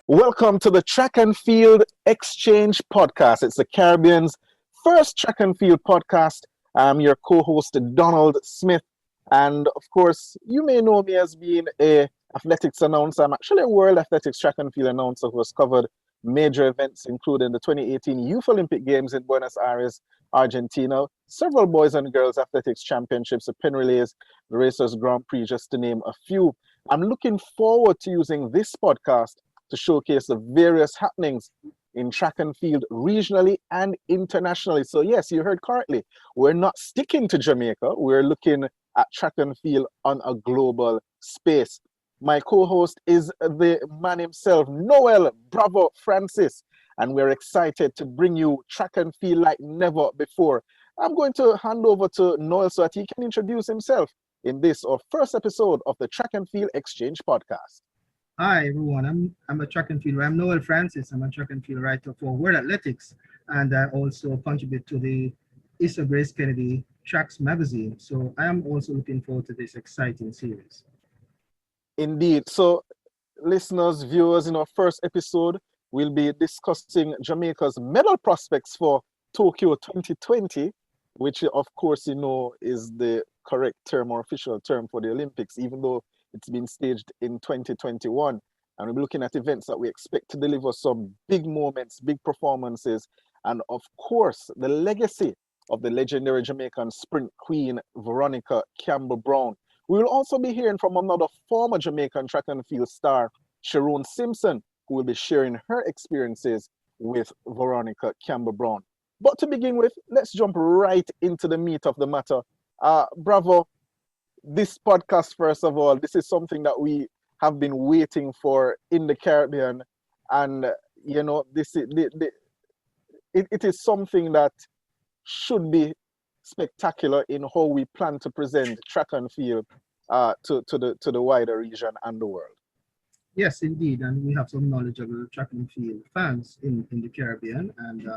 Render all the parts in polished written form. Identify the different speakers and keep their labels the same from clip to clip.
Speaker 1: Welcome to the Track and Field Exchange Podcast. It's the Caribbean's first track and field podcast. I'm your co-host, Donald Smith. And of course, you may know me as being a athletics announcer. I'm actually a world athletics track and field announcer who has covered major events, including the 2018 Youth Olympic Games in Buenos Aires, Argentina, several boys and girls athletics championships, the pen relays, the Racers Grand Prix, just to name a few. I'm looking forward to using this podcast to showcase the various happenings in track and field regionally and internationally. So yes, you heard correctly. We're not sticking to Jamaica. We're looking at track and field on a global space. My co-host is the man himself, Noel Bravo Francis, and we're excited to bring you track and field like never before. I'm going to hand over to Noel so that he can introduce himself in this, our first episode of the Track and Field Exchange Podcast.
Speaker 2: Hi everyone, I'm a track and field. I'm Noel Francis. I'm a track and field writer for World Athletics, and I also contribute to the Issa Grace Kennedy Tracks magazine. So I am also looking forward to this exciting series.
Speaker 1: Indeed. So listeners, viewers, in our first episode, we'll be discussing Jamaica's medal prospects for Tokyo 2020, which of course you know is the correct term or official term for the Olympics, even though it's been staged in 2021, and we'll be looking at events that we expect to deliver some big moments, big performances, and of course, the legacy of the legendary Jamaican sprint queen, Veronica Campbell-Brown. We will also be hearing from another former Jamaican track and field star, Sharon Simpson, who will be sharing her experiences with Veronica Campbell-Brown. But to begin with, let's jump right into the meat of the matter. Bravo. This podcast, first of all, this is something that we have been waiting for in the Caribbean, and you know, it is something that should be spectacular in how we plan to present track and field to the wider region and the world.
Speaker 2: Yes, indeed, and we have some knowledgeable track and field fans in the Caribbean, and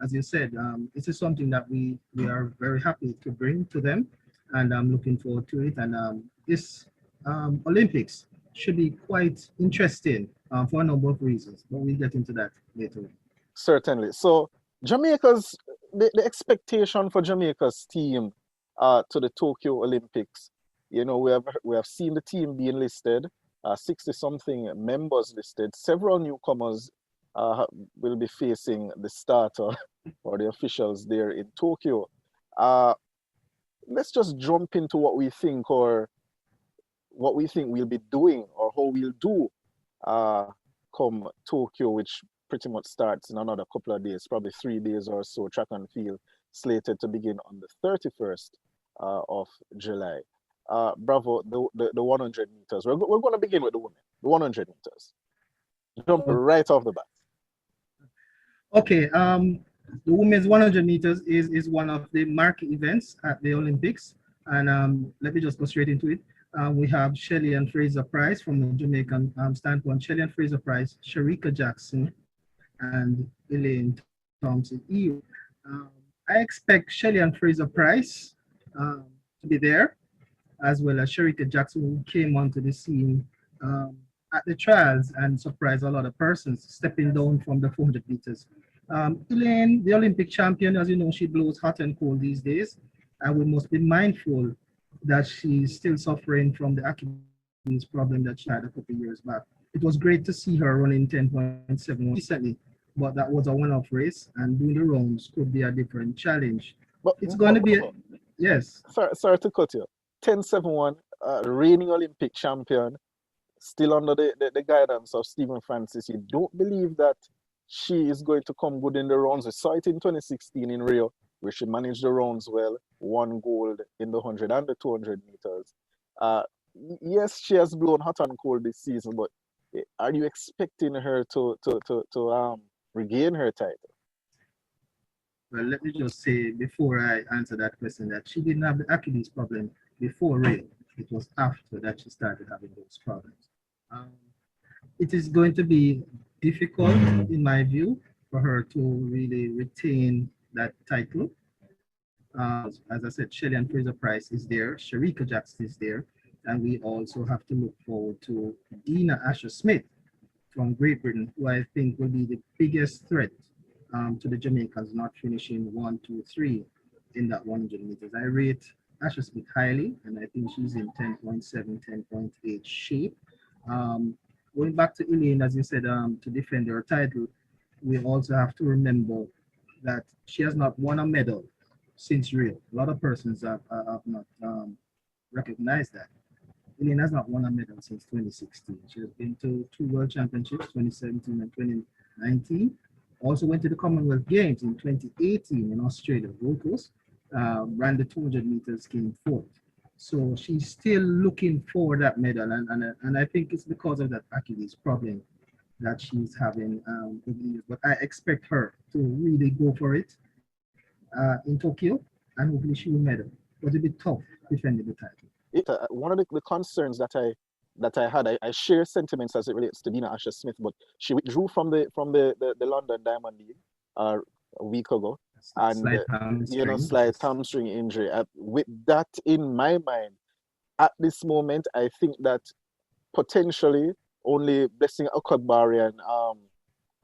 Speaker 2: as you said, this is something that we are very happy to bring to them. And I'm looking forward to it. And this Olympics should be quite interesting for a number of reasons, but we'll get into that later on.
Speaker 1: Certainly. So the expectation for Jamaica's team to the Tokyo Olympics, you know, we have seen the team being listed, 60-something members listed. Several newcomers will be facing the starter or the officials there in Tokyo. Let's just jump into what we think we'll be doing or how we'll do come Tokyo, which pretty much starts in another couple of days, probably 3 days or so. Track and field slated to begin on the 31st of July. Bravo, the 100 meters. We're going to begin with the women, the 100 meters. Jump right off the bat.
Speaker 2: Okay, the women's 100 meters is one of the marquee events at the Olympics. And let me just go straight into it. We have Shelley and Fraser Price from the Jamaican standpoint. Shelley and Fraser Price, Sharika Jackson, and Elaine Thompson. I expect Shelley and Fraser Price to be there, as well as Sharika Jackson, who came onto the scene at the trials and surprised a lot of persons, stepping down from the 400 meters. Elaine, the Olympic champion, as you know, she blows hot and cold these days, and we must be mindful that she's still suffering from the Achilles problem that she had a couple of years back. It was great to see her running 10.7 recently, but that was a one-off race, and doing the rounds could be a different challenge. But it's going to be, yes.
Speaker 1: Sorry to cut you. 10.71, reigning Olympic champion, still under the guidance of Stephen Francis. You don't believe that she is going to come good in the rounds? We saw it in 2016 in Rio, where she managed the rounds well, won gold in the 100 and the 200 meters. Yes, she has blown hot and cold this season, but are you expecting her to regain her title?
Speaker 2: Well, let me just say before I answer that question that she didn't have the Achilles problem before Rio. It was after that she started having those problems. it is going to be difficult, in my view, for her to really retain that title. As I said, Shelly and Fraser Price is there, Sharika Jackson is there, and we also have to look forward to Dina Asher Smith from Great Britain, who I think will be the biggest threat to the Jamaicans not finishing 1, 2, 3 in that 100 meters. I rate Asher Smith highly, and I think she's in 10.7, 10.8 shape. Um, Going back to Elaine, as you said, to defend her title, we also have to remember that she has not won a medal since Rio. A lot of persons have not recognized that. Elaine has not won a medal since 2016. She has been to two World Championships, 2017 and 2019. Also went to the Commonwealth Games in 2018 in Australia, Gold Coast. Ran the 200 meters, came fourth. So she's still looking for that medal, and I think it's because of that Achilles problem that she's having over the years. But I expect her to really go for it in Tokyo, and hopefully she will medal. But it'll be tough defending the title.
Speaker 1: One of the concerns that I had, I share sentiments as it relates to Dina Asher Smith, but she withdrew from the London Diamond League uh, a week ago, and
Speaker 2: Slight hamstring.
Speaker 1: slight hamstring injury. With that in my mind, at this moment, I think that potentially only Blessing Okagbari and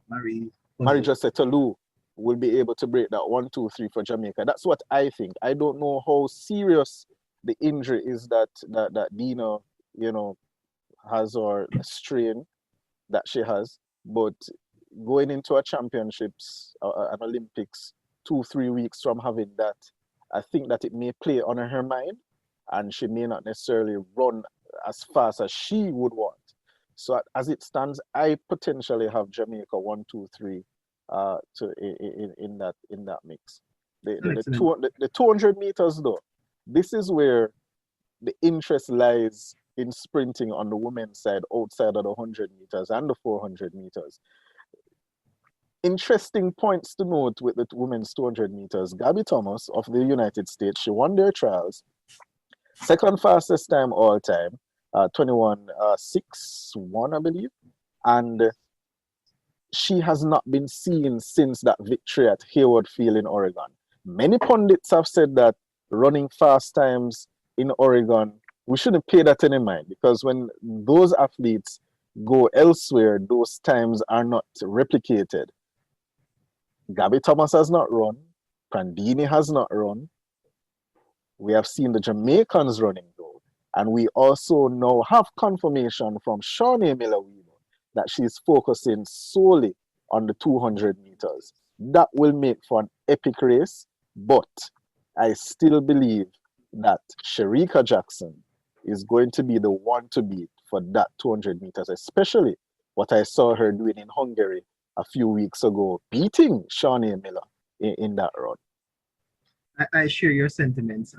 Speaker 2: Marie
Speaker 1: Marie Josetta Lou will be able to break that 1, 2, 3 for Jamaica. That's what I think. I don't know how serious the injury is that Dina, has, or the strain that she has. But going into a championships, an Olympics, 2, 3 weeks from having that, I think that it may play on her mind, and she may not necessarily run as fast as she would want. So as it stands, I potentially have Jamaica 1, 2, 3 in that mix. The 200 meters though, this is where the interest lies in sprinting on the women's side outside of the 100 meters and the 400 meters. Interesting points to note with the women's 200 meters. Gabby Thomas of the United States, she won their trials. Second fastest time all time, 21.61, I believe. And she has not been seen since that victory at Hayward Field in Oregon. Many pundits have said that running fast times in Oregon, we shouldn't pay that any mind, because when those athletes go elsewhere, those times are not replicated. Gabby Thomas has not run. Prandini has not run. We have seen the Jamaicans running though. And we also now have confirmation from Shawnee Miller-Weaver that she's focusing solely on the 200 meters. That will make for an epic race, but I still believe that Sharika Jackson is going to be the one to beat for that 200 meters, especially what I saw her doing in Hungary a few weeks ago, beating Shawnee Miller in that run.
Speaker 2: I share your sentiments,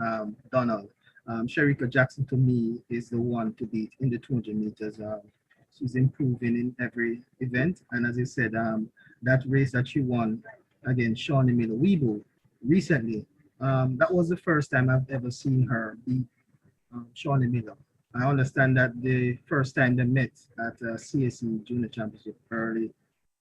Speaker 2: Donald. Sharika Jackson to me is the one to beat in the 200 meters. She's improving in every event, and as you said, that race that she won against Shawnee Miller-Weaver recently, that was the first time I've ever seen her beat Shawnee Miller. I understand that the first time they met at CSE Junior Championship early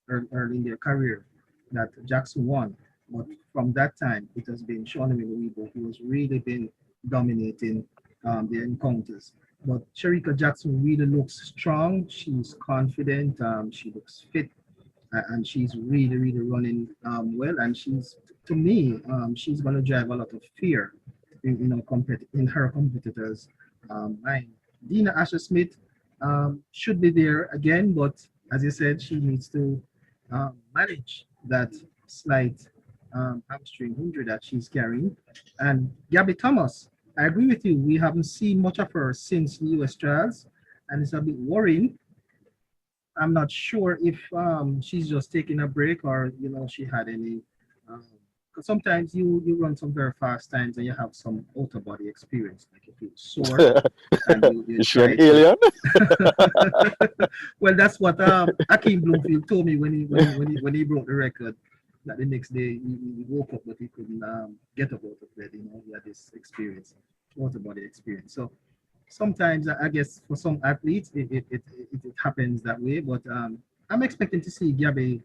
Speaker 2: in their career, that Jackson won. But from that time, it has been Shawnee Miller-Weaver who has really been dominating the encounters. But Sharika Jackson really looks strong. She's confident. She looks fit, and she's really, really running well. And to me, she's going to drive a lot of fear in her competitors' mind. Dina Asher Smith should be there again, but as you said, she needs to manage that slight hamstring injury that she's carrying. And Gabby Thomas, I agree with you. We haven't seen much of her since the US trials, and it's a bit worrying. I'm not sure if she's just taking a break, or she had any. Because sometimes you run some very fast times and you have some outer body experience, like you feel sore and you
Speaker 1: Is she an alien?
Speaker 2: Well, that's what Akeem Bloomfield told me when he broke the record. That the next day he woke up, but he couldn't get up out of bed. He had this experience, outer body experience. So sometimes I guess for some athletes it happens that way, but I'm expecting to see Gabby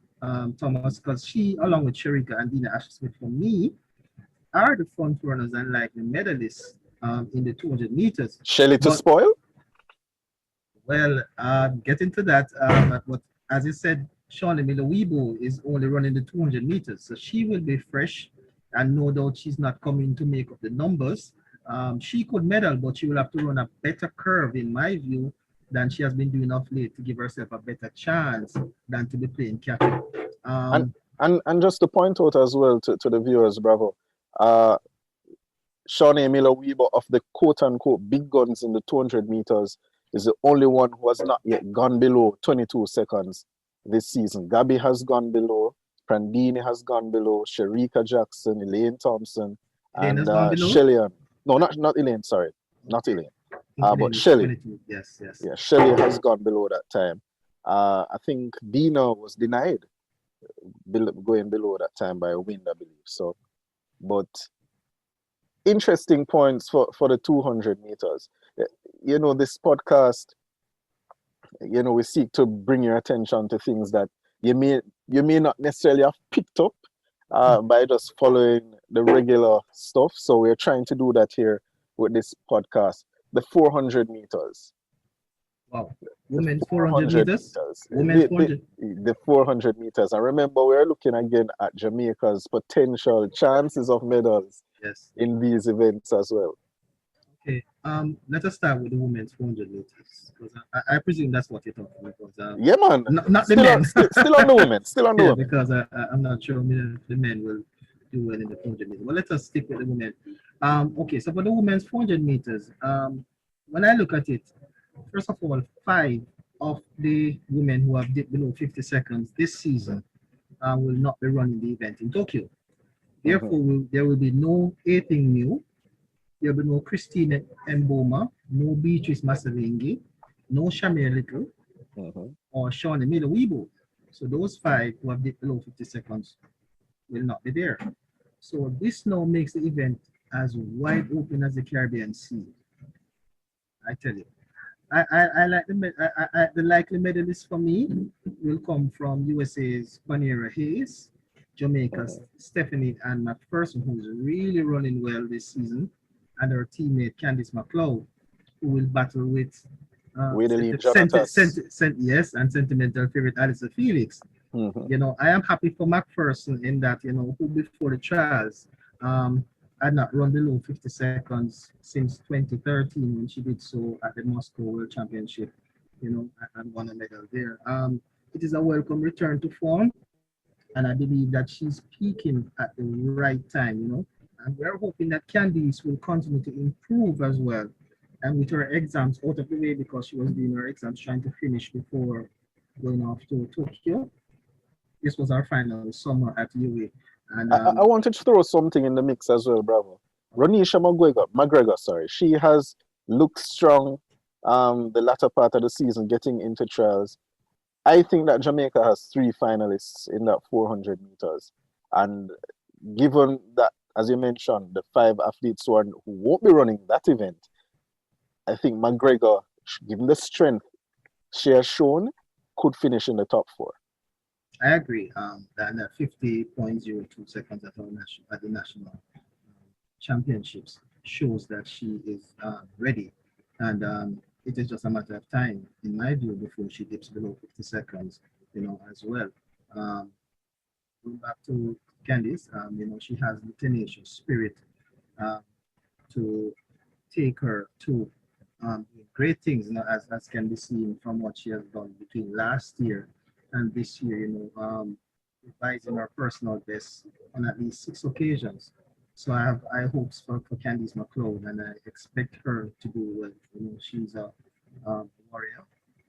Speaker 2: Thomas, because she, along with Sharika and Dina Asher Smith, for me, are the front runners and like the medalists in the 200 meters.
Speaker 1: Shelly to
Speaker 2: But
Speaker 1: spoil?
Speaker 2: well, getting to that, but as you said, Shawnee Miller-Weibo is only running the 200 meters, so she will be fresh, and no doubt she's not coming to make up the numbers. She could medal, but she will have to run a better curve, in my view, than she has been doing of late to give herself a better chance than to be playing catch.
Speaker 1: And and just to point out as well to the viewers, bravo. Uh, Shawnee Miller-Weibo of the quote-unquote big guns in the 200 meters is the only one who has not yet gone below 22 seconds this season. Gabby has gone below, Prandini has gone below, Sharika Jackson, Elaine Thompson,
Speaker 2: Elaine has
Speaker 1: and
Speaker 2: gone below?
Speaker 1: Shelly. No, not Elaine, sorry. Not Elaine. But Shelly.
Speaker 2: Yes, yes.
Speaker 1: Yeah, Shelly has gone below that time. I think Dina was denied going below that time by a wind, I believe. So, but interesting points for the 200 meters. You know, this podcast, you know, we seek to bring your attention to things that you may not necessarily have picked up by just following the regular stuff. So we're trying to do that here with this podcast. The 400 meters.
Speaker 2: Wow. Women's 400 meters. Women's 400.
Speaker 1: The 400 meters. And remember, we're looking again at Jamaica's potential chances of medals in these events as well.
Speaker 2: Okay. Let us start with the women's 400 meters, because I presume that's what you're talking about.
Speaker 1: Yeah, man.
Speaker 2: Not the men.
Speaker 1: Still on the women. Still on the women.
Speaker 2: Because I'm not sure the men will do well in the 400 meters. Well, let us stick with the women. Okay. So for the women's 400 meters, when I look at it, first of all, 5 of the women who have dipped below 50 seconds this season will not be running the event in Tokyo. Therefore, there will be no Athing New, there will be no Christine Mboma, no Beatrice Masavingi, no Shamir Little, or Shawnee Miller-Weibo. So those 5 who have dipped below 50 seconds will not be there. So this now makes the event as wide open as the Caribbean Sea. I tell you. I like the likely medalists for me will come from USA's Panera Hayes, Jamaica's Stephanie Ann McPherson, who's really running well this season, and her teammate Candice McLeod, who will battle with sentimental favorite Alyssa Felix. You know, I am happy for McPherson in that, you know, who before the trials had not run below 50 seconds since 2013 when she did so at the Moscow World Championship, you know, and won a medal there. It is a welcome return to form, and I believe that she's peaking at the right time, you know, and we're hoping that Candice will continue to improve as well. And with her exams out of the way, because she was doing her exams trying to finish before going off to Tokyo, this was our final summer at UA. And
Speaker 1: I wanted to throw something in the mix as well, bravo. Roneisha McGregor, sorry. She has looked strong the latter part of the season, getting into trials. I think that Jamaica has 3 finalists in that 400 meters. And given that, as you mentioned, the 5 athletes who won't be running that event, I think McGregor, given the strength she has shown, could finish in the top 4.
Speaker 2: I agree that 50.02 seconds at the national championships shows that she is ready, and it is just a matter of time, in my view, before she dips below 50 seconds, you know, as well. Going back to Candice, you know, she has the tenacious spirit to take her to great things, you know, as can be seen from what she has done between last year and this year, you know, revising our personal best on at least 6 occasions. So I have high hopes for Candice McLeod, and I expect her to do well. You know, she's a warrior,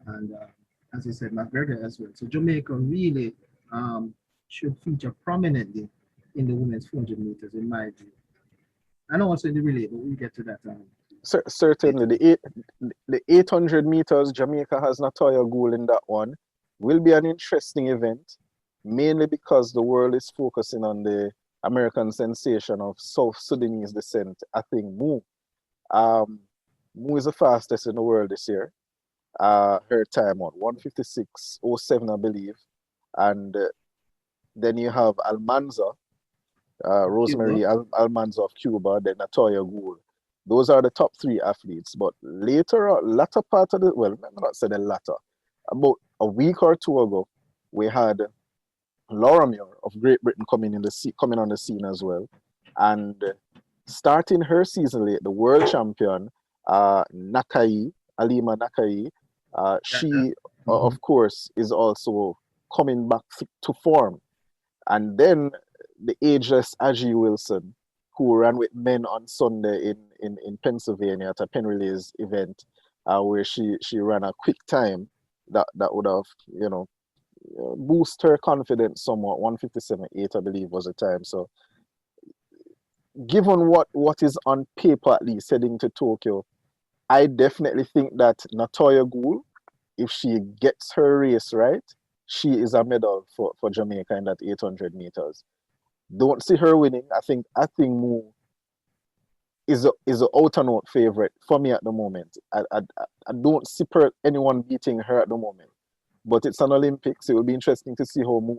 Speaker 2: and as I said, McGregor as well. So Jamaica really should feature prominently in the women's 400 meters, in my view, and also in the relay. But we'll get to that.
Speaker 1: Certainly, the 800 meters, Jamaica has Natoya Gould in that one. Will be an interesting event, mainly because the world is focusing on the American sensation of South Sudanese descent, Athing Mu. Mu is the fastest in the world this year. Her time on 1:56:07, I believe. And then you have Almanza, Rosemary Almanza of Cuba, then Natoya Gould. Those are the top three athletes. But latter part of well, let me not say the latter. About a week or two ago, we had Laura Muir of Great Britain coming on the scene as well, and starting her season late, the world champion Nakai Alima Nakai, she of course is also coming back to form, and then the ageless Aji Wilson, who ran with men on Sunday in Pennsylvania at a Penn Relays event, where she ran a quick time that would have boost her confidence somewhat. 1:57.8, I believe, was the time. So given what is on paper, at least heading to Tokyo, I definitely think that Natoya Gould, if she gets her race right, she is a medal for Jamaica in that 800 meters. Don't see her winning. I think Mu is a out and out favorite for me at the moment. I don't see anyone beating her at the moment. But it's an Olympics. It will be interesting to see how Mu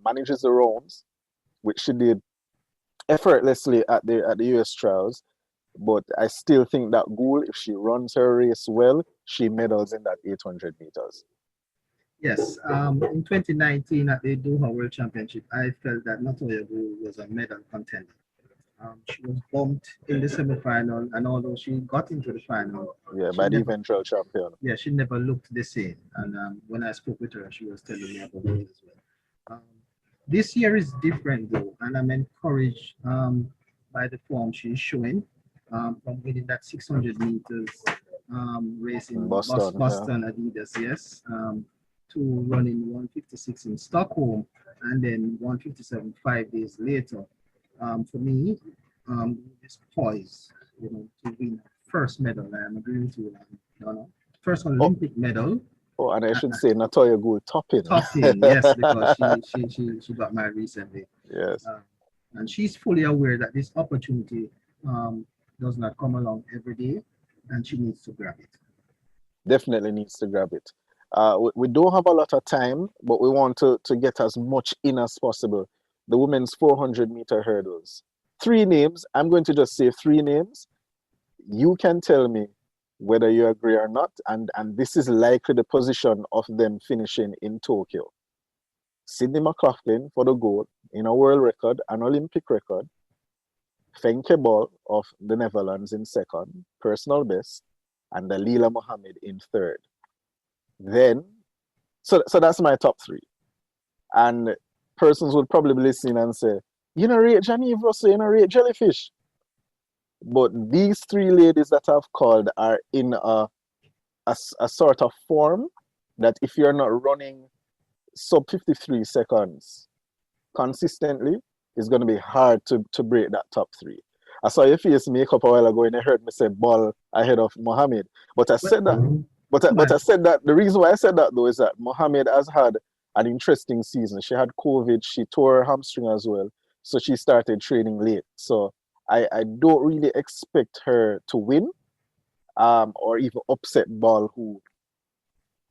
Speaker 1: manages the rounds, which she did effortlessly at the US trials. But I still think that Gould, if she runs her race well, she medals in that 800 meters.
Speaker 2: Yes, in 2019 at the Doha World Championship, I felt that Natoya Gould was a medal contender. She was bumped in the semifinal, and although she got into the final,
Speaker 1: by the eventual champion.
Speaker 2: Yeah, she never looked the same. And when I spoke with her, she was telling me about it as well. This year is different though, and I'm encouraged by the form she's showing from winning that 600 meters race in Boston Adidas, yes, to running 1:56 in Stockholm, and then 1:57 5 days later. For me, is poised, to win first medal. I'm agreeing with you, first Olympic medal.
Speaker 1: Oh, and I should say Natoya Gould topping.
Speaker 2: Topping, yes, because she got married recently.
Speaker 1: Yes.
Speaker 2: And she's fully aware that this opportunity does not come along every day, and she needs to grab it.
Speaker 1: Definitely needs to grab it. We don't have a lot of time, but we want to get as much in as possible. The women's 400-meter hurdles. 3 names. I'm going to just say 3 names. You can tell me whether you agree or not, and this is likely the position of them finishing in Tokyo. Sydney McLaughlin for the gold in a world record, an Olympic record. Fenke Ball of the Netherlands in second, personal best, and Dalila Mohammed in third. Then, so that's my top 3. And persons would probably listen and say, you know, rate Genevieve Russell, you know, rate Jellyfish. But these 3 ladies that I've called are in a sort of form that if you're not running sub 53 seconds consistently, it's going to be hard to break that top 3. I saw your face makeup a while ago and I heard me say Ball ahead of Mohammed. But I said that. But I said that the reason why I said that though is that Mohammed has had an interesting season. She had COVID, she tore her hamstring as well. So she started training late. So I don't really expect her to win or even upset Ball, who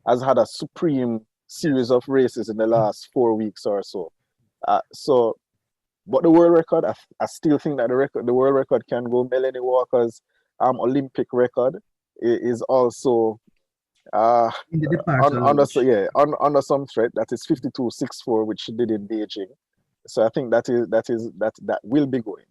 Speaker 1: has had a supreme series of races in the last 4 weeks or so. But the world record, I still think that the world record can go. Melanie Walker's Olympic record is also
Speaker 2: in the
Speaker 1: under some threat. That is 52.64, which she did in Beijing. So I think that will be going.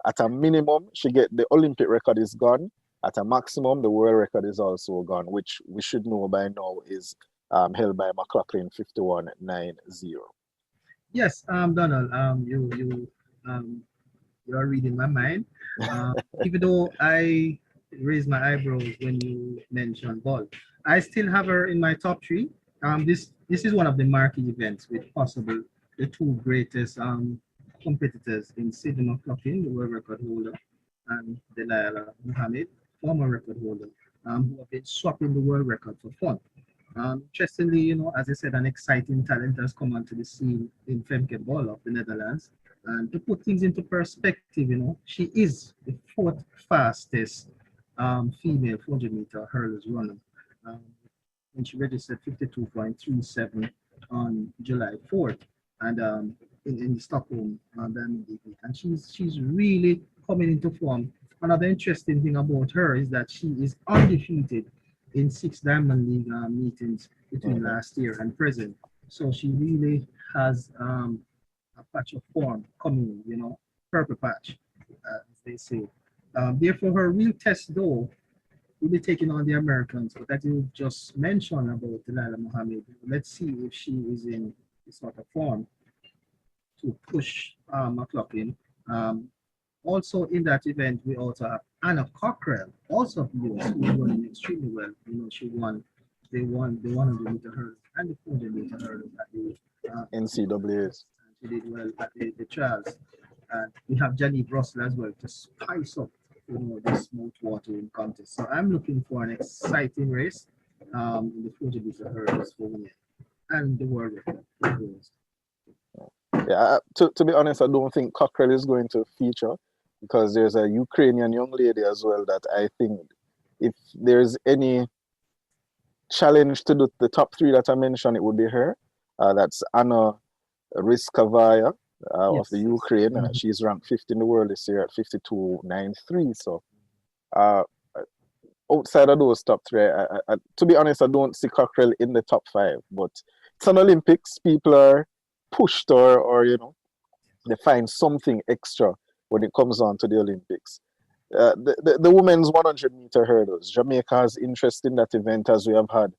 Speaker 1: At a minimum, she get the Olympic record is gone. At a maximum, the world record is also gone, which we should know by now is held by McLaughlin 51.90.
Speaker 2: Yes, Donald, you are reading my mind. Even though I raised my eyebrows when you mentioned Ball, I still have her in my top 3. This is one of the marquee events with possible the 2 greatest competitors in Sydney McLaughlin, the world record holder, and Dalila Mohammed, former record holder, who have been swapping the world record for fun. Interestingly, as I said, an exciting talent has come onto the scene in Femke Bol of the Netherlands. And to put things into perspective, she is the 4th fastest female 400-meter hurdles runner. Um, and she registered 52.37 on July 4th, and in Stockholm, and she's really coming into form. Another interesting thing about her is that she is undefeated in 6 Diamond League meetings between last year and present. So she really has a patch of form coming, purple patch, as they say. Therefore, her real test, though, will be taking on the Americans, but that you just mentioned about Delilah Muhammad. Let's see if she is in this sort of form to push McLaughlin. Um, Also in that event, we also have Anna Cockrell, also of the US, who is running extremely well. They won the 100-meter hurdle and the 400-meter hurdle at the
Speaker 1: NCAAs.
Speaker 2: she did well at the trials. And we have Janik Russell as well to spice up this smooth watering contest. So I'm looking for an exciting race in the 400-meter hurdles for women and the world record.
Speaker 1: Yeah, to be honest, I don't think Cockrell is going to feature because there's a Ukrainian young lady as well that I think if there's any challenge to the top three that I mentioned, it would be her. That's Anna Rizkavaya of the Ukraine. She's ranked 5th in the world this year at 52.93. So outside of those top three, to be honest, I don't see Cockrell in the top 5. But it's an Olympics. People are pushed or they find something extra when it comes on to the Olympics. The women's 100-meter hurdles. Jamaica has interest in that event as we have had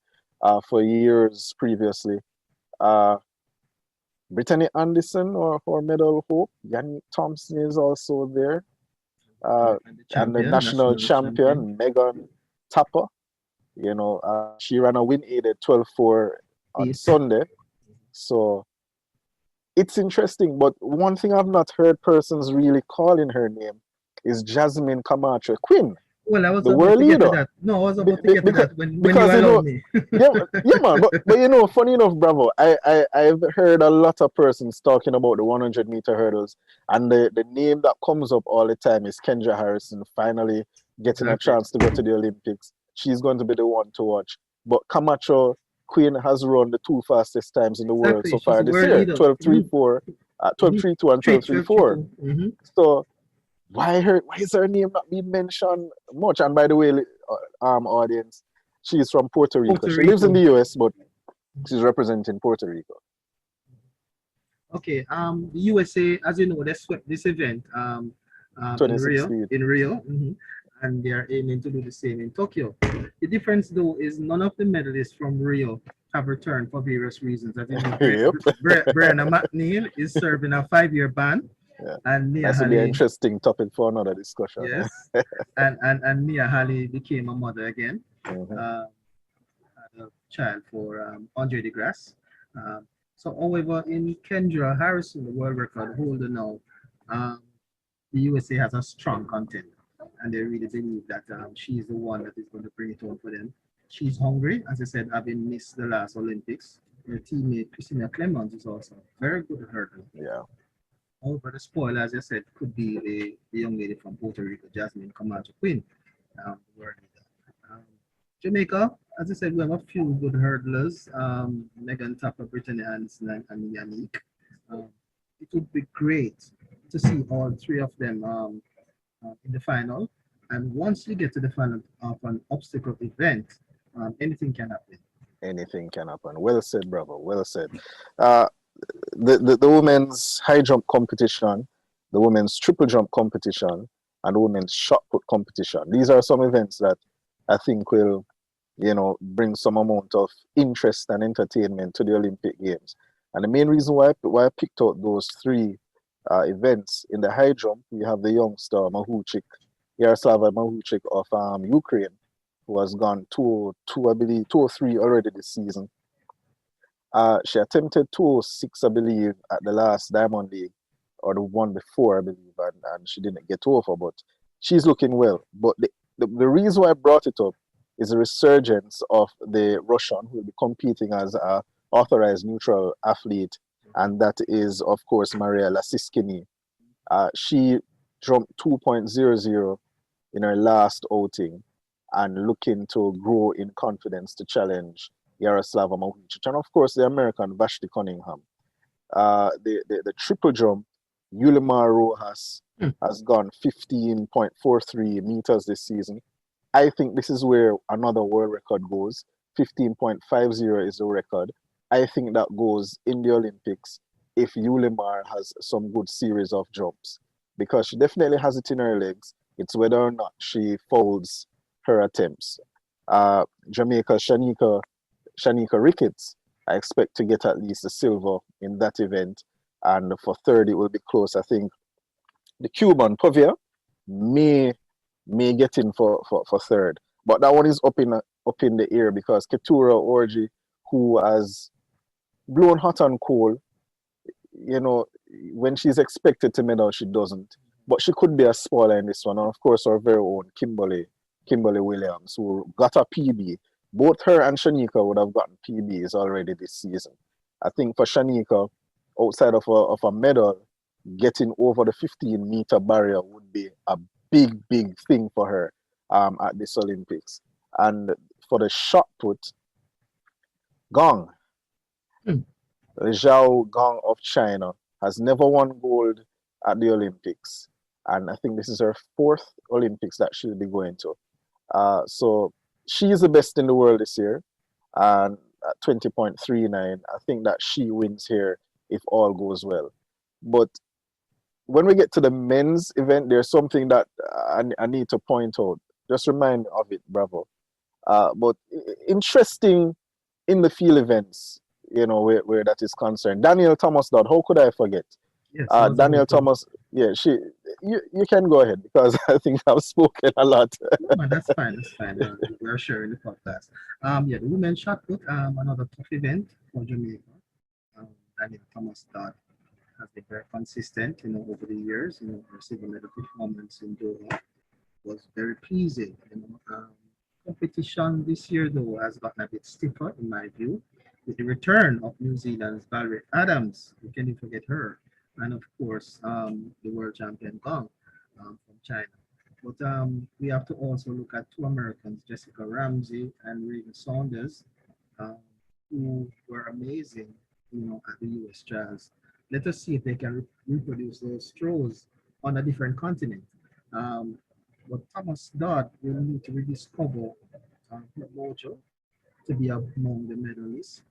Speaker 1: for years previously. Brittany Anderson for medal hope. Yannick Thompson is also there. And the national champion, Megan Tapper. She ran a win aided 12-4 on Sunday. So it's interesting, but one thing I've not heard persons really calling her name is Jasmine Camacho Quinn.
Speaker 2: Well, I was
Speaker 1: the world leader.
Speaker 2: That. No, I was about to get to that when you allowed me.
Speaker 1: yeah, man. But funny enough, Bravo, I've heard a lot of persons talking about the 100-meter hurdles, and the name that comes up all the time is Kendra Harrison finally getting a chance to go to the Olympics. She's going to be the one to watch. But Camacho Queen has run the 2 fastest times in the world so far this year, 12.34, 12.32 and 12.34. So why is her name not being mentioned much? And by the way, audience, she's from Puerto Rico. She lives in the US, but she's representing Puerto Rico.
Speaker 2: Okay, the USA, as you know, they swept this event in Rio. And they are aiming to do the same in Tokyo. The difference, though, is none of the medalists from Rio have returned for various reasons. As you know, Brianna McNeil is serving a 5-year ban.
Speaker 1: Yeah.
Speaker 2: And Nia
Speaker 1: That's
Speaker 2: Halley,
Speaker 1: an interesting topic for another discussion.
Speaker 2: Yes, and Nia Halley became a mother again. Had a child for Andre DeGrasse. So, however, in Kendra Harrison, the world record holder now, the USA has a strong contender. And they really believe that she's the one that is going to bring it home for them. She's hungry, as I said, having missed the last Olympics. Her teammate Christina Clemons is also very good at hurdle.
Speaker 1: Yeah.
Speaker 2: However, the spoiler, as I said, could be the young lady from Puerto Rico, Jasmine Camacho Quinn. Jamaica, as I said, we have a few good hurdlers. Megan Tapper, Brittany Anderson, and Yannick. It would be great to see all 3 of them in the final, and once you get to the final of an obstacle event, anything can happen.
Speaker 1: Anything can happen. Well said, brother. Well said. The women's high jump competition, the women's triple jump competition, and the women's shot put competition. These are some events that I think will, bring some amount of interest and entertainment to the Olympic Games. And the main reason why I picked out those 3 events in the high jump, we have the youngster Yaroslava Mahuchik of Ukraine, who has gone 202, I believe, 203 already this season. She attempted 206, I believe, at the last Diamond League, or the one before, I believe, and she didn't get over, but she's looking well. But the reason why I brought it up is the resurgence of the Russian who will be competing as an authorized neutral athlete, and that is, of course, Maria Lasiskini. She jumped 2.00 in her last outing, and looking to grow in confidence to challenge Yaroslava Mawicic. And of course, the American Vashti Cunningham. The triple jump, Yulimar Rojas has gone 15.43 meters this season. I think this is where another world record goes. 15.50 is the record. I think that goes in the Olympics if Yulimar has some good series of jumps, because she definitely has it in her legs. It's whether or not she folds her attempts. Jamaica's Shanika Ricketts, I expect to get at least a silver in that event. And for third, it will be close. I think the Cuban Pavia may get in for third. But that one is up in the air because Keturah Orji, who has blown hot and cold, when she's expected to medal, she doesn't. But she could be a spoiler in this one. And of course, our very own Kimberly Williams, who got a PB. Both her and Shanika would have gotten PBs already this season. I think for Shanika, outside of a medal, getting over the 15-meter barrier would be a big thing for her at this Olympics. And for the shot put, Gong, Zhao Gong of China, has never won gold at the Olympics. And I think this is her fourth Olympics that she'll be going to. So she is the best in the world this year. And at 20.39, I think that she wins here if all goes well. But when we get to the men's event, there's something that I need to point out. Just remind me of it, Bravo. But interesting in the field events, where that is concerned. Daniel Thomas Dodd, how could I forget?
Speaker 2: Yes,
Speaker 1: Daniel Thomas, you can go ahead because I think I've spoken a lot.
Speaker 2: No, that's fine. We're sharing the podcast. The women's shot put, another tough event for Jamaica. Daniel Thomas Dodd has been very consistent, over the years. Her silver medal performance in Doha was very pleasing. Competition this year, though, has gotten a bit stiffer, in my view, with the return of New Zealand's Valerie Adams. We can't forget her. And of course, the world champion Gong from China. But we have to also look at two Americans, Jessica Ramsey and Raven Saunders, who were amazing, at the US Trials. Let us see if they can reproduce those throws on a different continent. But Thomas Dodd will need to rediscover her mojo to be among the medalists.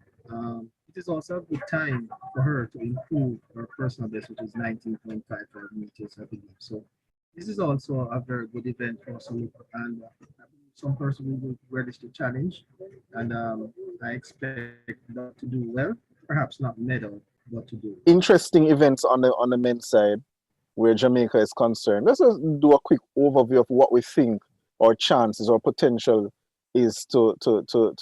Speaker 2: It is also a good time for her to improve her personal best, which is 19.55 meters, I believe. So this is also a very good event for us to look at, and some person will relish the challenge. And I expect that to do well, perhaps not medal, but to do.
Speaker 1: Interesting events on the men's side where Jamaica is concerned. Let's just do a quick overview of what we think our chances or potential is to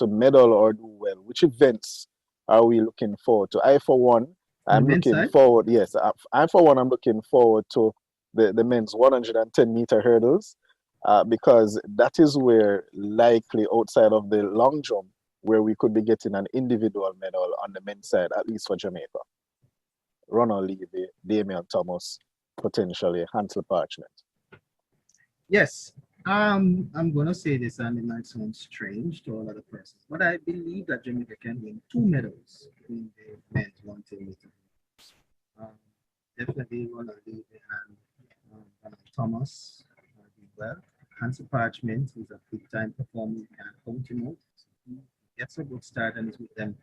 Speaker 1: medal or do well. Which events are we looking forward to? I, for one, I'm looking forward to the men's 110-meter hurdles because that is where likely outside of the long jump where we could be getting an individual medal on the men's side, at least for Jamaica. Ronald Levy, Damian Thomas, potentially Hansel Parchment.
Speaker 2: Yes, I'm going to say this, and it might sound strange to a lot of persons, but I believe that Jamaica can win 2 medals in the men's 110 meter. Definitely Ronald Levy and Thomas do well. Hansel Parchment is a big time performer and continent. He gets a good start and is with them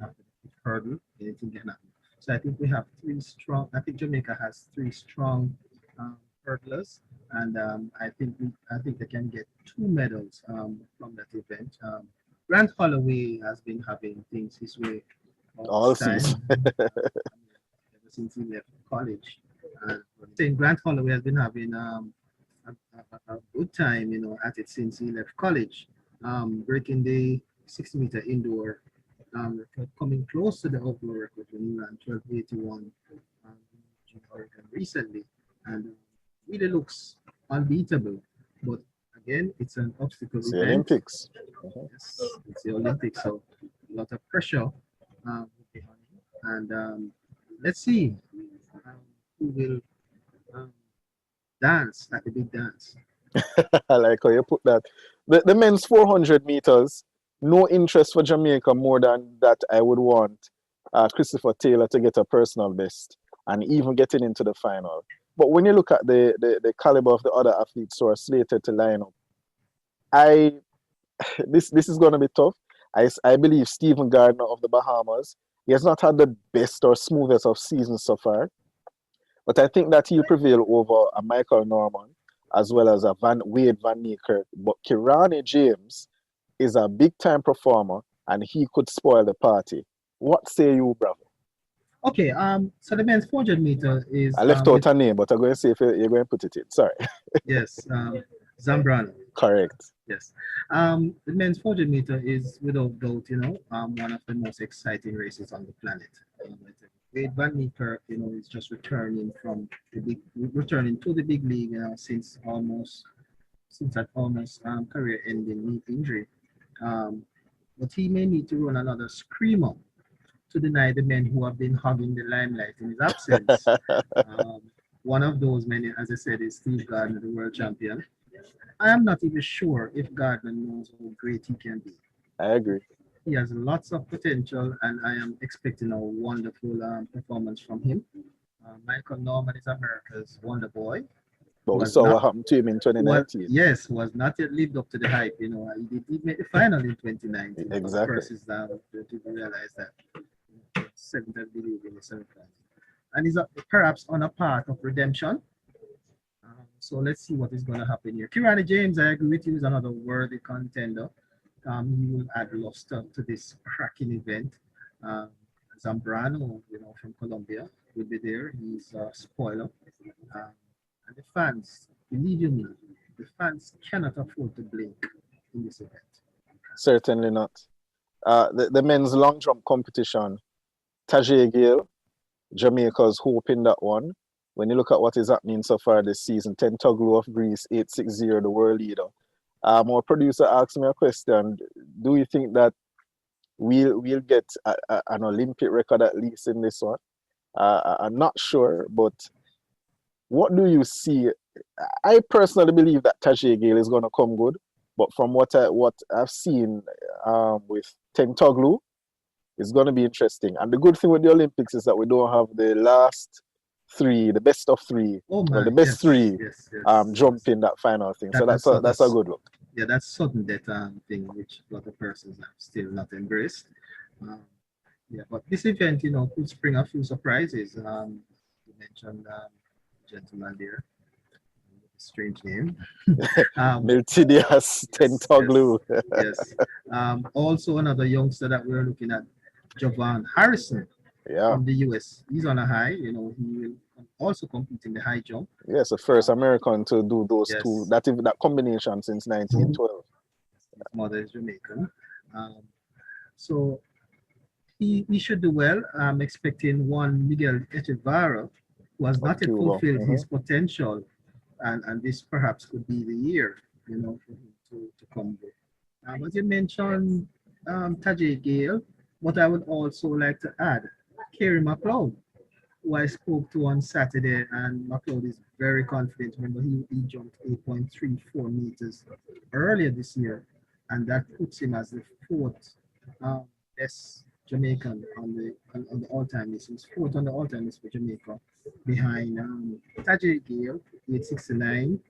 Speaker 2: after the hurdle. Anything can happen. So I think we have 3 strong. I think Jamaica has 3 strong hurdlers, and I think they can get 2 medals from that event. Grant Holloway has been having things his way all the time, ever since he left college. Saying Grant Holloway has been having a good time, at it since he left college, breaking the 60-meter indoor record, coming close to the outdoor record when he ran 12:81 in Oregon recently, and really looks unbeatable. But again, it's an obstacle
Speaker 1: It's
Speaker 2: event.
Speaker 1: the Olympics.
Speaker 2: Yes, it's the Olympics, so a lot of pressure will be on him. And let's see who will dance at the big dance.
Speaker 1: I like how you put that. The men's 400 meters, no interest for Jamaica more than that I would want Christopher Taylor to get a personal best and even getting into the final. But when you look at the caliber of the other athletes who are slated to line up, I this is going to be tough. I believe Stephen Gardner of the Bahamas, he has not had the best or smoothest of seasons so far, but I think that he'll prevail over a Michael Norman as well as a Wade Van Niekerk. But Kirani James is a big time performer and he could spoil the party. What say you, bravo?
Speaker 2: Okay, so the men's 400 meter is
Speaker 1: I left out a name, but I'm going to say if you're going to put it in. Sorry.
Speaker 2: yes, Zambrano.
Speaker 1: Correct.
Speaker 2: Yes. The men's 400 meter is without doubt, one of the most exciting races on the planet. Wade Van Niekerk, is just returning to the big league, since that almost career-ending knee injury. But he may need to run another screamer to deny the men who have been hogging the limelight in his absence. One of those men, as I said, is Steve Gardner, the world champion. I am not even sure if Gardner knows how great he can be.
Speaker 1: I agree.
Speaker 2: He has lots of potential, and I am expecting a wonderful performance from him. Michael Norman is America's wonder boy.
Speaker 1: But we saw what happened to him in 2019.
Speaker 2: Yes, was not yet lived up to the hype. He did make the final in 2019.
Speaker 1: Exactly.
Speaker 2: Versus to realize that seventh, I believe, in the semifinals. And he's perhaps on a path of redemption. So let's see what is going to happen here. Kirani James, I agree with you, is another worthy contender. He will add luster to this cracking event. Zambrano, from Colombia, will be there. He's a spoiler. And the fans, believe you me, the fans cannot afford to blink in this event.
Speaker 1: Certainly not. The men's long jump competition, Tajay Gale, Jamaica's hope in that one. When you look at what is happening so far this season, Tentoglu of Greece, 860, the world leader. Our producer asked me a question. Do you think that we'll get an Olympic record at least in this one? I'm not sure, but what do you see? I personally believe that Tajay Gale is going to come good, but from what I've seen with Tentoglu, it's going to be interesting. And the good thing with the Olympics is that we don't have the last three, the best of three, the best three jump in that final thing. So that's a good look.
Speaker 2: Yeah, that's sudden death thing, which a lot of persons have still not embraced. Yeah, but this event, could spring a few surprises. You mentioned gentleman there, strange name.
Speaker 1: Miltidius Tentoglu.
Speaker 2: Yes. Also another youngster that we're looking at, Javon Harrison. From the US. He's on a high, he will also compete in the high jump.
Speaker 1: Yes, the first American to do those two, that combination since 1912.
Speaker 2: His mother is Jamaican. So he should do well. I'm expecting one Miguel Echevarria, who has not yet fulfilled his potential, and this perhaps could be the year, for him to come good. As you mentioned, Tajay Gale, but I would also like to add Carey McCleod, who I spoke to on Saturday, and McLeod is very confident. Remember, he jumped 8.34 meters earlier this year, and that puts him as the fourth best Jamaican on the all-time list. He's fourth on the all-time list for Jamaica, behind Tajay Gale, 8.69,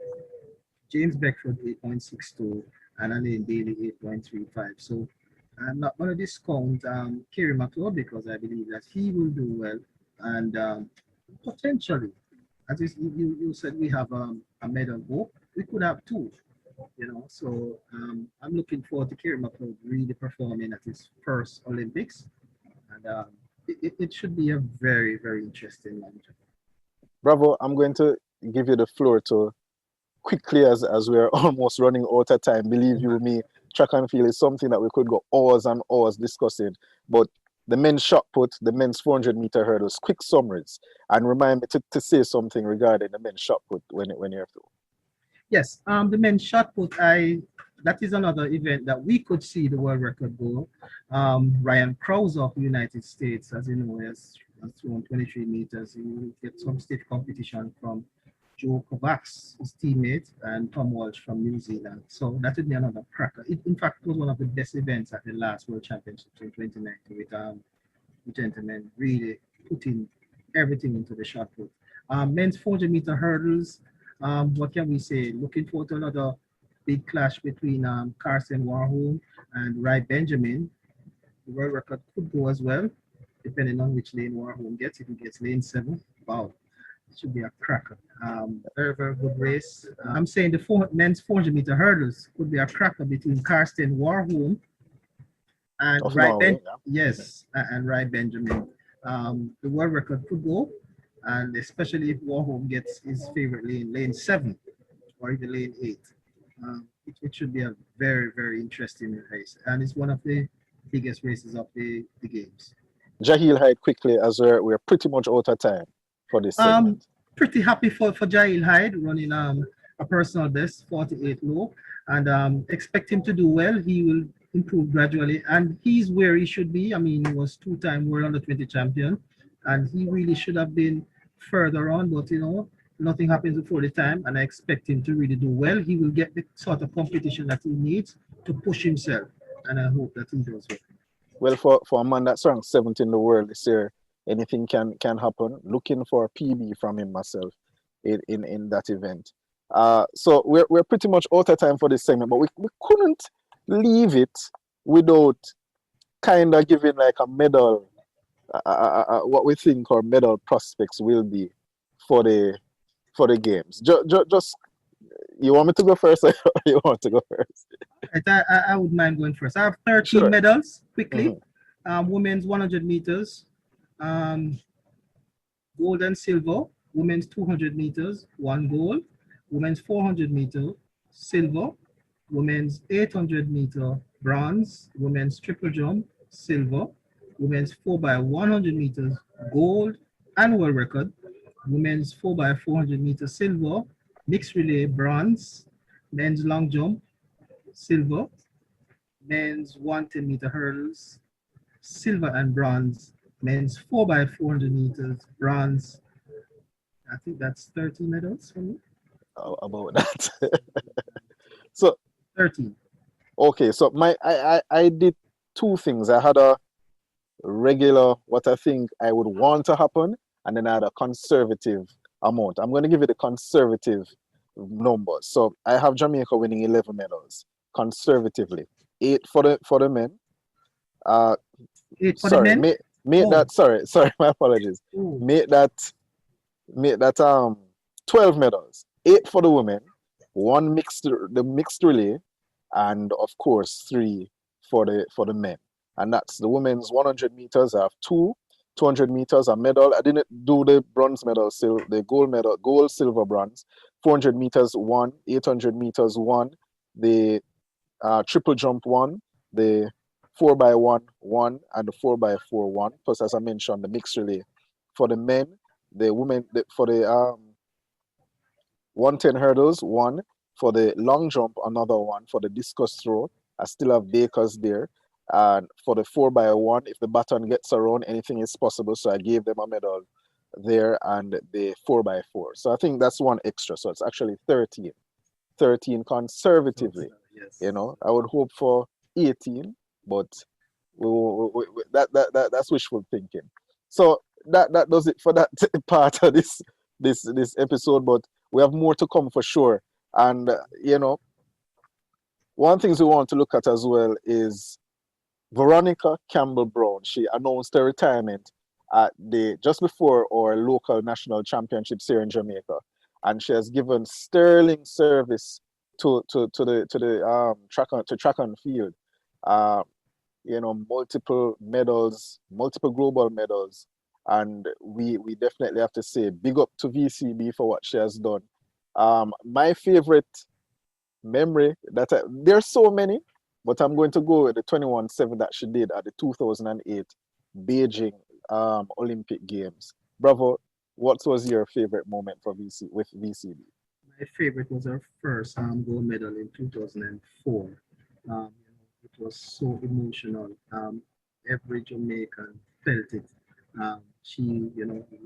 Speaker 2: James Beckford, 8.62, and Alain Bailey, 8.35. So I'm not going to discount Carey McCleod because I believe that he will do well, and potentially, as you said, we have a medal hope. We could have two, So I'm looking forward to Carey McCleod really performing at his first Olympics, and it should be a very, very interesting one.
Speaker 1: Bravo, I'm going to give you the floor to quickly as we're almost running out of time. Believe you me, track and field is something that we could go hours and hours discussing. But the men's shot put, the men's 400-meter hurdles, quick summaries, and remind me to say something regarding the men's shot put when you're through.
Speaker 2: Yes, the men's shot put, that is another event that we could see the world record go. Ryan Krause of the United States, as you know, has thrown 23 meters. He will get some stiff competition from Joe Kovacs, his teammate, and Tom Walsh from New Zealand. So that would be another cracker. It, in fact, was one of the best events at the last World Championships in 2019 with the gentlemen really putting everything into the shot put. Men's 400-meter hurdles, what can we say? Looking forward to another big clash between Carson Warholm and Rai Benjamin. The world record could go as well, depending on which lane Warholm gets. If he gets lane 7, wow, it should be a cracker. Very, very good race. I'm saying the men's 400-meter hurdles could be a cracker between Karsten Warholm and
Speaker 1: Of Norway, yeah.
Speaker 2: Yes, and Rai Benjamin. The world record could go, and especially if Warholm gets his favorite lane, lane 7, or even lane 8. It should be a very, very interesting race, and it's one of the biggest races of the games.
Speaker 1: Jahil Hyde quickly, as we're pretty much out of time for this segment.
Speaker 2: Pretty happy for Jahil Hyde running a personal best 48 low, and expect him to do well. He will improve gradually, and he's where he should be. I mean, he was 2-time World Under-20 champion, and he really should have been further on, but nothing happens before the time, and I expect him to really do well. He will get the sort of competition that he needs to push himself, and I hope that he does well.
Speaker 1: Well, for a man that's ranked 7th in the world this year, anything can happen. Looking for a PB from him myself in that event. So we're pretty much out of time for this segment, but we couldn't leave it without kind of giving like a medal, what we think our medal prospects will be for the games. Just you want me to go first, or you want to go first?
Speaker 2: I would mind going first. I have 13
Speaker 1: Sure.
Speaker 2: medals quickly. Women's 100 meters, gold and silver. Women's 200 meters, 1 gold. Women's 400 meter, silver. Women's 800 meter, bronze. Women's triple jump, silver. Women's 4x100 meters, gold and world record. Women's 4x400 meters, silver. Mixed relay, bronze. Men's long jump, silver. Men's 110-meter hurdles, silver and bronze. Men's 4x400 meters, bronze. I think that's 13 medals for me.
Speaker 1: How about that? So
Speaker 2: 13.
Speaker 1: okay, so I did 2 things. I had a regular, what I think I would want to happen, and then I had a conservative amount. I'm going to give you the conservative numbers. So I have Jamaica winning 11 medals conservatively. 8 for the men.
Speaker 2: 8 for
Speaker 1: Sorry,
Speaker 2: the men?
Speaker 1: make that. Sorry, my apologies.
Speaker 2: Oh.
Speaker 1: Make that 12 medals. 8 for the women, 1 the mixed relay, and of course 3 for the men. And that's the women's 100 meters. I have 2 200 meters a medal. I didn't do the bronze medal, the gold medal, gold, silver, bronze. 400 meters 1, 800 meters 1, the triple jump 1, the 4x1 1, and the 4x4 1. Plus, as I mentioned, the mixed relay for the men, the women for the 110 hurdles 1, for the long jump another 1, for the discus throw I still have Bakers there, and for the 4x1, if the baton gets around, anything is possible. So I gave them a medal there, and the 4x4. So I think that's 1 extra. So it's actually 13 conservatively.
Speaker 2: Yes.
Speaker 1: I would hope for 18, but that's wishful thinking. So that does it for that part of this episode. But we have more to come for sure. And one thing we want to look at as well is Veronica Campbell Brown. She announced her retirement at just before our local national championships here in Jamaica, and she has given sterling service to the track and field. Multiple medals, multiple global medals, and we definitely have to say big up to VCB for what she has done. My favorite memory there's so many, but I'm going to go with the 21-7 that she did at the 2008 Beijing Olympic Games. Bravo, what was your favorite moment with VCB?
Speaker 2: My favorite was her first gold medal in 2004. It was so emotional. Every Jamaican felt it. She,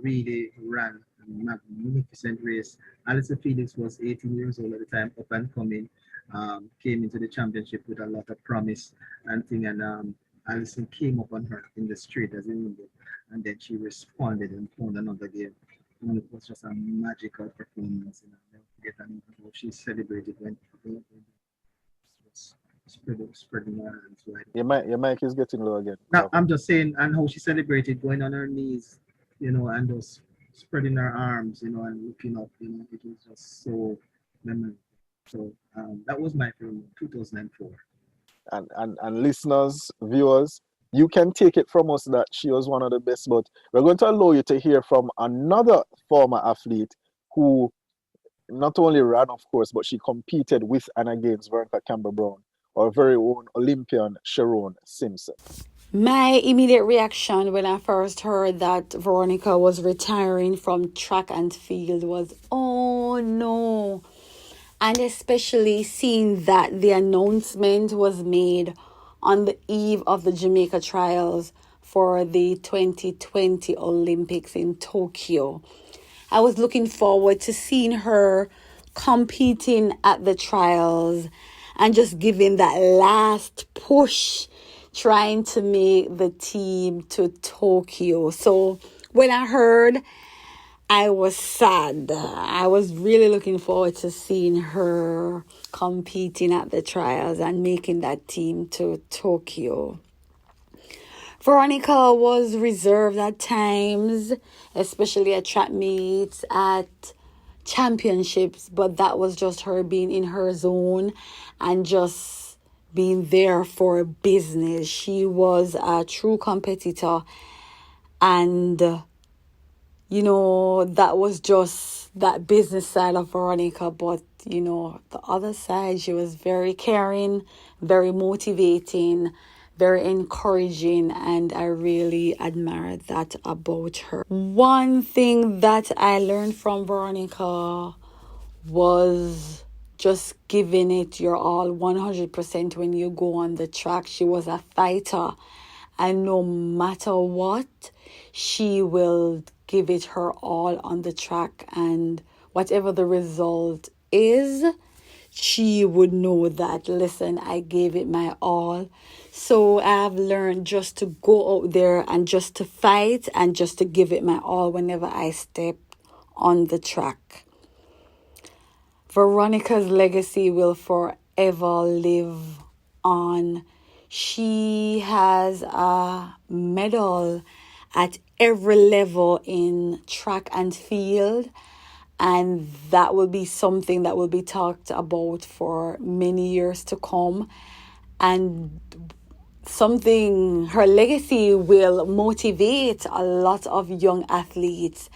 Speaker 2: really ran magnificent race. Alison Felix was 18 years old at the time, up and coming. Came into the championship with a lot of promise and thing, and Alison came up on her in the street as in England, and then she responded and found another game. And it was just a magical performance. I'll never forget how she celebrated when was spreading her hands wide.
Speaker 1: Your mic is getting low again.
Speaker 2: Now, I'm just saying, and how she celebrated going on her knees, and just spreading her arms, and looking up, it was just so memorable. So that was my film, 2004.
Speaker 1: And listeners, viewers, you can take it from us that she was one of the best, but we're going to allow you to hear from another former athlete who not only ran, of course, but she competed with and against Veronica Campbell-Brown, our very own Olympian Sharon Simpson.
Speaker 3: My immediate reaction when I first heard that Veronica was retiring from track and field was, oh no. And especially seeing that the announcement was made on the eve of the Jamaica trials for the 2020 Olympics in Tokyo. I was looking forward to seeing her competing at the trials and just giving that last push, trying to make the team to Tokyo. So when I heard, I was sad. I was really looking forward to seeing her competing at the trials and making that team to Tokyo. Veronica was reserved at times, especially at track meets, at championships, but that was just her being in her zone and just being there for business. She was a true competitor, and that was just that business side of Veronica. But the other side, she was very caring, very motivating, very encouraging, and I really admire that about her. One thing that I learned from Veronica was just giving it your all 100% when you go on the track. She was a fighter, and no matter what, she will give it her all on the track, and whatever the result is, she would know that, listen, I gave it my all. So I've learned just to go out there and just to fight and just to give it my all whenever I step on the track. Veronica's legacy will forever live on. She has a medal at every level in track and field, and that will be something that will be talked about for many years to come. And her legacy will motivate a lot of young athletes.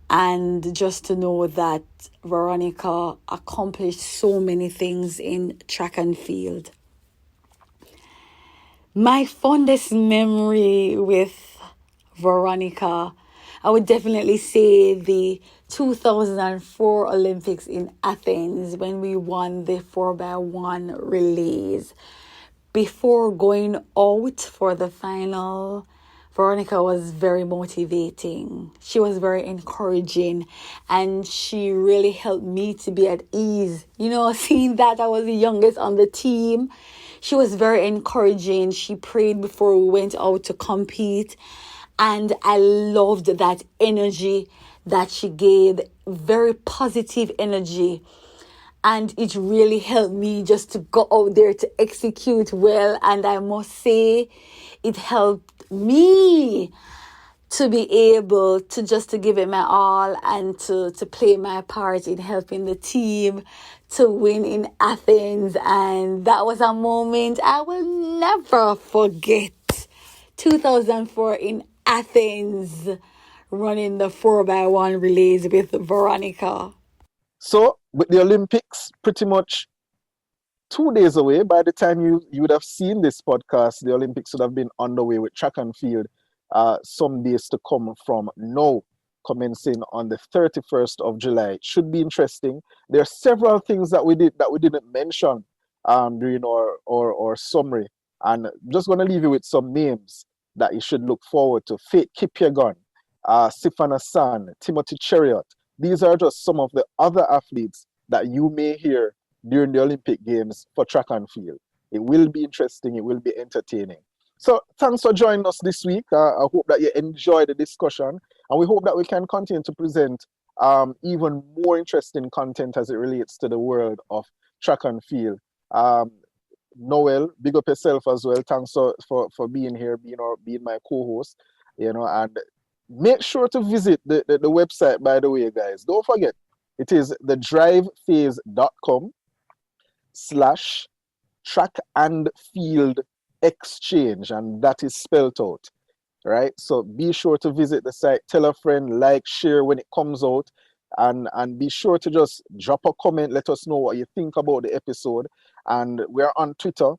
Speaker 3: And just to know that Veronica accomplished so many things in track and field. My fondest memory with Veronica, I would definitely say the 2004 Olympics in Athens when we won the 4x1 relays. Before going out for the final, Veronica was very motivating. She was very encouraging, and she really helped me to be at ease. Seeing that I was the youngest on the team, she was very encouraging. She prayed before we went out to compete, and I loved that energy that she gave, very positive energy. And it really helped me just to go out there to execute well. And I must say, it helped me to be able to just to give it my all and to play my part in helping the team to win in Athens. And that was a moment I will never forget. 2004 in Athens, running the 4x1 relays with Veronica.
Speaker 1: So, with the Olympics pretty much 2 days away, by the time you would have seen this podcast, the Olympics would have been underway with track and field some days to come from now, commencing on the 31st of July. It should be interesting. There are several things that we didn't mention during our summary, and I'm just going to leave you with some names that you should look forward to. Faith Kipyegon, Sifan Hassan, Timothy Cheriot. These are just some of the other athletes that you may hear during the Olympic Games for track and field. It will be interesting. It will be entertaining. So thanks for joining us this week. I hope that you enjoyed the discussion, and we hope that we can continue to present even more interesting content as it relates to the world of track and field. Noel, big up yourself as well. Thanks for being here, being my co-host. And make sure to visit the website, by the way, guys. Don't forget, it is thedrivephase.com/track and field exchange, and that is spelled out, right? So be sure to visit the site, tell a friend, like, share when it comes out, and be sure to just drop a comment, let us know what you think about the episode. And we're on Twitter.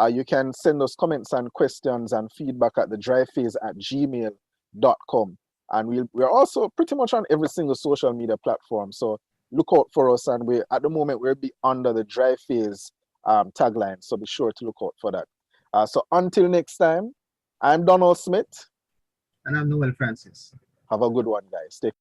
Speaker 1: You can send us comments and questions and feedback at thedrivephase@gmail.com. And we're also pretty much on every single social media platform, so look out for us. And at the moment we'll be under the Drive Phase tagline, so be sure to look out for that. So until next time, I'm Donald Smith.
Speaker 2: And I'm Noel Francis.
Speaker 1: Have a good one, guys. Take